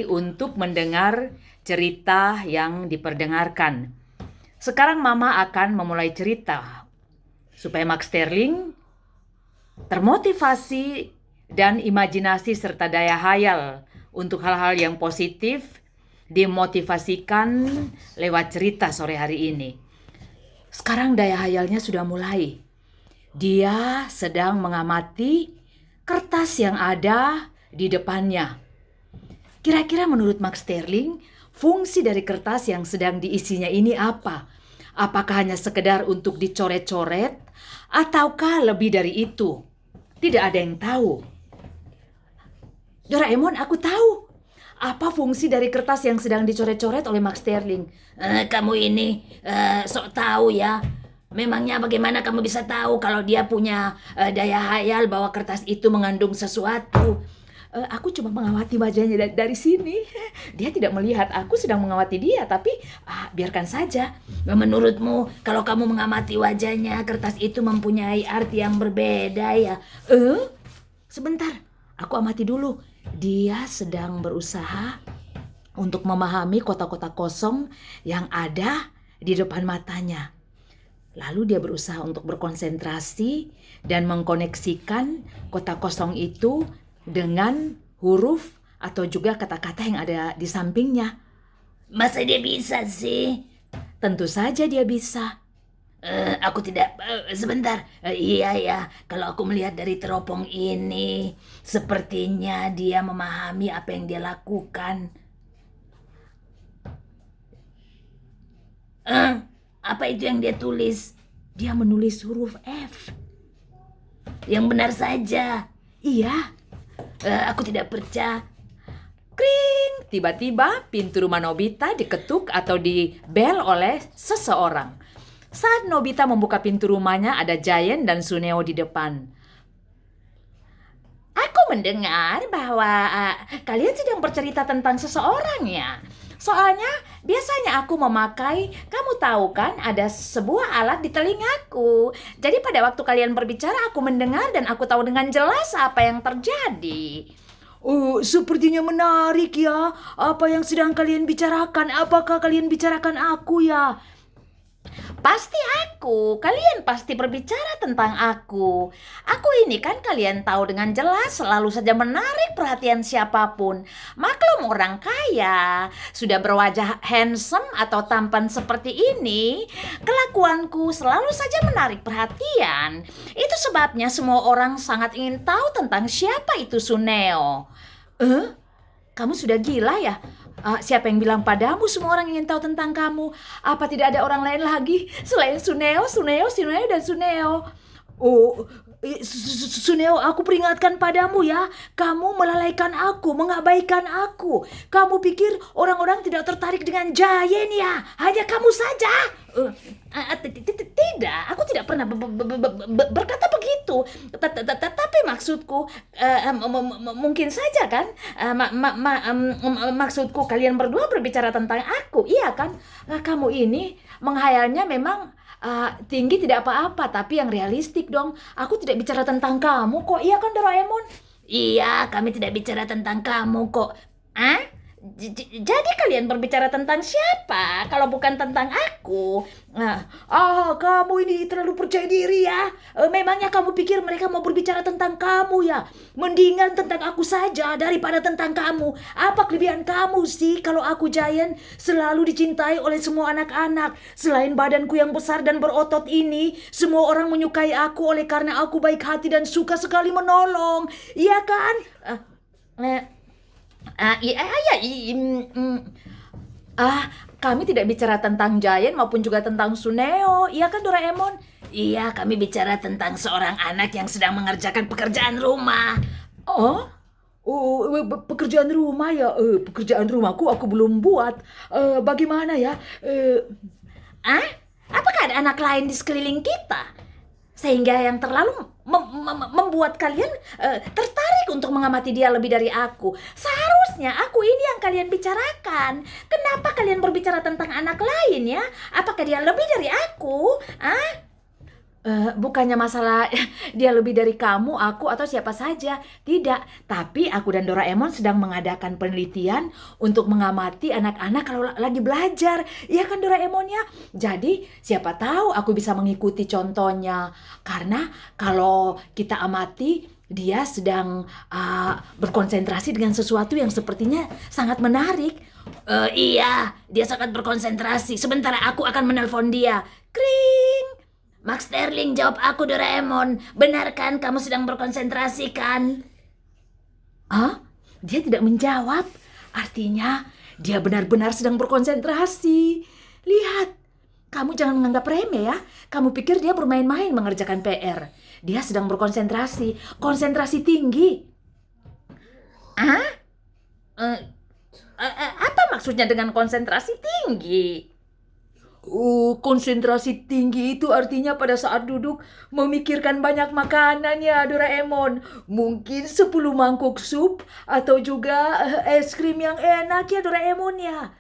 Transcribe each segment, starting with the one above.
untuk mendengar cerita yang diperdengarkan. Sekarang Mama akan memulai cerita supaya Max Sterling termotivasi dan imajinasi serta daya hayal untuk hal-hal yang positif dimotivasikan lewat cerita sore hari ini. Sekarang daya hayalnya sudah mulai. Dia sedang mengamati kertas yang ada di depannya. Kira-kira menurut Max Sterling, fungsi dari kertas yang sedang diisinya ini apa? Apakah hanya sekedar untuk dicoret-coret, ataukah lebih dari itu? Tidak ada yang tahu. Doraemon, aku tahu. Apa fungsi dari kertas yang sedang dicoret-coret oleh Max Sterling? Kamu ini sok tahu ya. Memangnya bagaimana kamu bisa tahu kalau dia punya daya hayal bahwa kertas itu mengandung sesuatu? Aku cuma mengamati wajahnya dari sini. Dia tidak melihat aku sedang mengamati dia, tapi biarkan saja. Menurutmu kalau kamu mengamati wajahnya, kertas itu mempunyai arti yang berbeda ya? Sebentar, aku amati dulu. Dia sedang berusaha untuk memahami kotak-kotak kosong yang ada di depan matanya. Lalu dia berusaha untuk berkonsentrasi dan mengkoneksikan kotak kosong itu dengan huruf atau juga kata-kata yang ada di sampingnya. Masa dia bisa sih? Tentu saja dia bisa. Aku tidak, sebentar. Iya ya, kalau aku melihat dari teropong ini, sepertinya dia memahami apa yang dia lakukan. Apa itu yang dia tulis? Dia menulis huruf F. Yang benar saja. Iya. Aku tidak percaya. Kring! Tiba-tiba pintu rumah Nobita diketuk atau dibel oleh seseorang. Saat Nobita membuka pintu rumahnya, ada Giant dan Suneo di depan. Aku mendengar bahwa kalian sedang bercerita tentang seseorang ya. Soalnya biasanya aku memakai, kamu tahu kan, ada sebuah alat di telingaku. Jadi pada waktu kalian berbicara, aku mendengar dan aku tahu dengan jelas apa yang terjadi. Oh, sepertinya menarik ya. Apa yang sedang kalian bicarakan? Apakah kalian bicarakan aku ya? Pasti aku, kalian pasti berbicara tentang aku. Aku ini kan kalian tahu dengan jelas selalu saja menarik perhatian siapapun. Maklum orang kaya, sudah berwajah handsome atau tampan seperti ini, kelakuanku selalu saja menarik perhatian. Itu sebabnya semua orang sangat ingin tahu tentang siapa itu Suneo. Kamu sudah gila ya? Siapa yang bilang padamu semua orang ingin tahu tentang kamu? Apa tidak ada orang lain lagi selain Suneo, dan Suneo? Oh, Suneo, aku peringatkan padamu ya. Kamu melalaikan aku, mengabaikan aku. Kamu pikir orang-orang tidak tertarik dengan Giant ya? Hanya kamu saja. Tidak, aku tidak pernah berkata begitu. Tapi maksudku, mungkin saja kan? Maksudku kalian berdua berbicara tentang aku, iya kan? Kamu ini menghayalnya memang tinggi tidak apa-apa, tapi yang realistik dong. Aku tidak bicara tentang kamu kok, iya kan Doraemon? Iya, kami tidak bicara tentang kamu kok. Jadi kalian berbicara tentang siapa kalau bukan tentang aku? Kamu ini terlalu percaya diri ya. Memangnya kamu pikir mereka mau berbicara tentang kamu ya? Mendingan tentang aku saja daripada tentang kamu. Apa kelebihan kamu sih kalau aku Giant selalu dicintai oleh semua anak-anak? Selain badanku yang besar dan berotot ini, semua orang menyukai aku oleh karena aku baik hati dan suka sekali menolong. Iya kan? Kami tidak bicara tentang Giant maupun juga tentang Suneo, iya kan Doraemon? Iya, kami bicara tentang seorang anak yang sedang mengerjakan pekerjaan rumah. Pekerjaan rumah ya? Pekerjaan rumahku aku belum buat. Bagaimana ya? Apakah ada anak lain di sekeliling kita? Sehingga yang terlalu membuat kalian tertarik untuk mengamati dia lebih dari aku. Seharusnya aku ini yang kalian bicarakan. Kenapa kalian berbicara tentang anak lain ya? Apakah dia lebih dari aku? Bukannya masalah dia lebih dari kamu, aku, atau siapa saja. Tidak, tapi aku dan Doraemon sedang mengadakan penelitian untuk mengamati anak-anak kalau lagi belajar. Iya kan Doraemon ya? Jadi siapa tahu aku bisa mengikuti contohnya. Karena kalau kita amati, dia sedang berkonsentrasi dengan sesuatu yang sepertinya sangat menarik. Iya, dia sangat berkonsentrasi. Sebentar, aku akan menelpon dia. Kring! Max Sterling, jawab aku, Doraemon. Benar kan kamu sedang berkonsentrasi kan? Dia tidak menjawab. Artinya dia benar-benar sedang berkonsentrasi. Lihat, kamu jangan menganggap remeh ya. Kamu pikir dia bermain-main mengerjakan PR. Dia sedang berkonsentrasi, konsentrasi tinggi. Apa maksudnya dengan konsentrasi tinggi? Konsentrasi tinggi itu artinya pada saat duduk memikirkan banyak makanan ya Doraemon. Mungkin 10 mangkuk sup atau juga es krim yang enak ya Doraemon ya.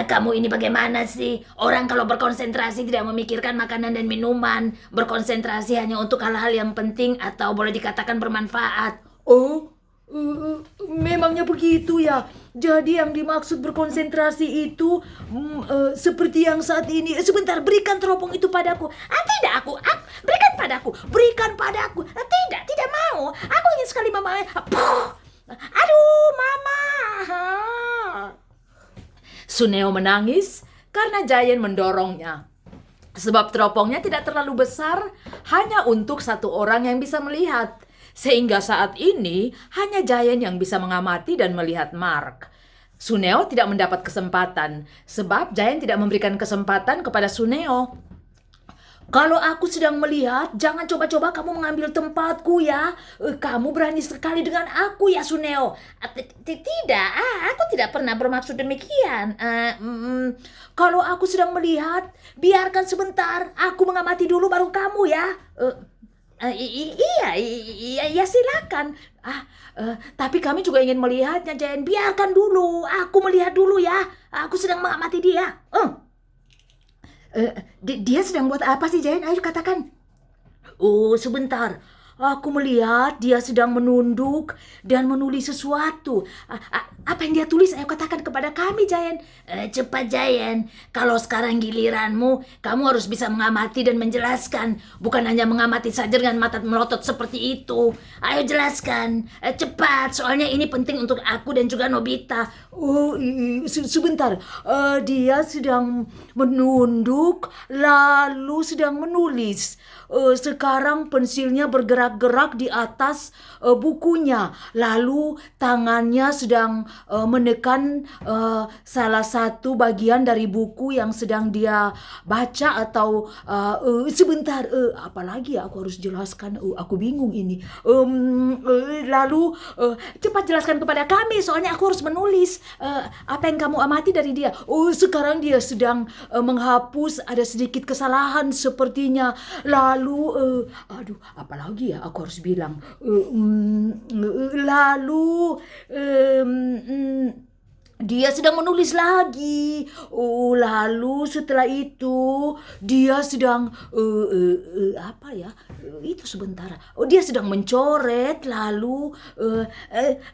Kamu ini bagaimana sih? Orang kalau berkonsentrasi tidak memikirkan makanan dan minuman. Berkonsentrasi hanya untuk hal-hal yang penting atau boleh dikatakan bermanfaat. Memangnya begitu ya. Jadi yang dimaksud berkonsentrasi itu seperti yang saat ini. Sebentar, berikan teropong itu padaku. Tidak, aku berikan padaku. Tidak mau. Aku ingin sekali mama. Aduh, mama. Suneo menangis karena Giant mendorongnya. Sebab teropongnya tidak terlalu besar, hanya untuk satu orang yang bisa melihat. Sehingga saat ini hanya Giant yang bisa mengamati dan melihat Mark. Suneo tidak mendapat kesempatan, sebab Giant tidak memberikan kesempatan kepada Suneo. Kalau aku sedang melihat, jangan coba-coba kamu mengambil tempatku ya. Kamu berani sekali dengan aku ya Suneo. Tidak, aku tidak pernah bermaksud demikian. Kalau aku sedang melihat, biarkan sebentar. Aku mengamati dulu baru kamu ya. Iya, silakan. Tapi kami juga ingin melihatnya, Giant. Biarkan dulu, aku melihat dulu ya. Aku sedang mengamati dia. Dia sedang buat apa sih, Giant? Ayo katakan. Sebentar. Aku melihat dia sedang menunduk dan menulis sesuatu. Apa yang dia tulis? Ayo katakan kepada kami, Giant. Cepat, Giant. Kalau sekarang giliranmu, kamu harus bisa mengamati dan menjelaskan. Bukan hanya mengamati saja dengan mata melotot seperti itu. Ayo jelaskan. Cepat, soalnya ini penting untuk aku dan juga Nobita. Sebentar. Dia sedang menunduk, lalu sedang menulis. Sekarang pensilnya bergerak-gerak di atas bukunya. Lalu tangannya sedang menekan salah satu bagian dari buku yang sedang dia baca atau sebentar. Apalagi ya aku harus jelaskan. Aku bingung ini. Lalu cepat jelaskan kepada kami. Soalnya aku harus menulis. Apa yang kamu amati dari dia? Sekarang dia sedang menghapus. Ada sedikit kesalahan sepertinya. Lalu, apalagi ya aku harus bilang. Dia sedang menulis lagi. Lalu setelah itu dia sedang itu sebentar. Dia sedang mencoret. Lalu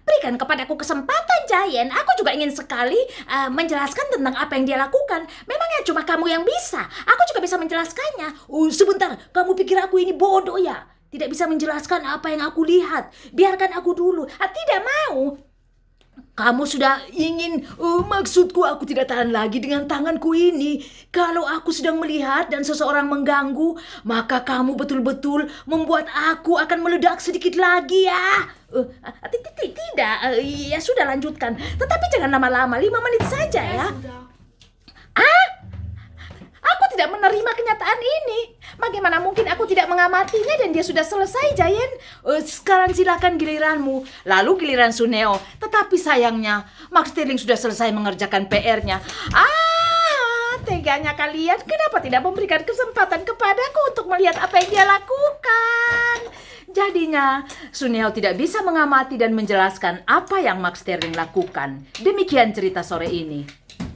berikan kepadaku kesempatan, Giant. Aku juga ingin sekali menjelaskan tentang apa yang dia lakukan. Memangnya cuma kamu yang bisa? Aku juga bisa menjelaskannya. Sebentar, kamu pikir aku ini bodoh ya? Tidak bisa menjelaskan apa yang aku lihat. Biarkan aku dulu. Tidak mau. Kamu sudah ingin, maksudku aku tidak tahan lagi dengan tanganku ini. Kalau aku sedang melihat dan seseorang mengganggu, maka kamu betul-betul membuat aku akan meledak sedikit lagi ya. Tidak, ya sudah lanjutkan. Tetapi jangan lama-lama, 5 menit saja ya. Aku tidak menerima kenyataan ini. Bagaimana mungkin aku tidak mengamatinya dan dia sudah selesai, Giant? Sekarang silakan giliranmu. Lalu giliran Suneo. Tetapi sayangnya, Max Sterling sudah selesai mengerjakan PR-nya. Teganya kalian. Kenapa tidak memberikan kesempatan kepadaku untuk melihat apa yang dia lakukan? Jadinya, Suneo tidak bisa mengamati dan menjelaskan apa yang Max Sterling lakukan. Demikian cerita sore ini.